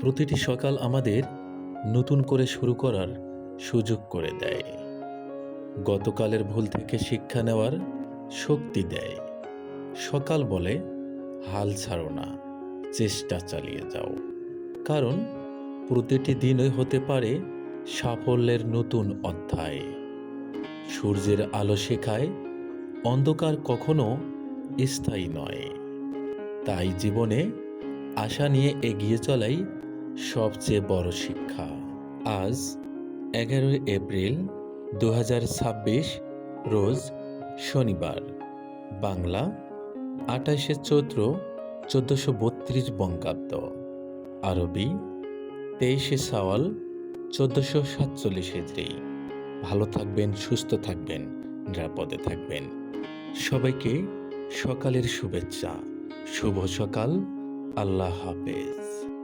প্রতিটি সকাল আমাদের নতুন করে শুরু করার সুযোগ করে দেয়। গতকালের ভুল থেকে শিক্ষা নেওয়ার শক্তি দেয়। সকাল বলে, হাল ছাড়ো না, চেষ্টা চালিয়ে যাও। কারণ প্রতিটি দিনই হতে পারে সাফল্যের নতুন অধ্যায়। সূর্যের আলো শেখায় অন্ধকার কখনো স্থায়ী নয়। তাই জীবনে আশা নিয়ে এগিয়ে চলাই সবচেয়ে বড় শিক্ষা। আজ 11 এপ্রিল 2026, রোজ শনিবার, বাংলা 28শে চৈত্র 1432 বঙ্গাব্দ, আরবি 23শে শাওয়াল 1447 হিজরি। ভালো থাকবেন, সুস্থ থাকবেন, নিরাপদে থাকবেন। সবাইকে সকালের শুভেচ্ছা। শুভ সকাল। আল্লাহ হাফেজ।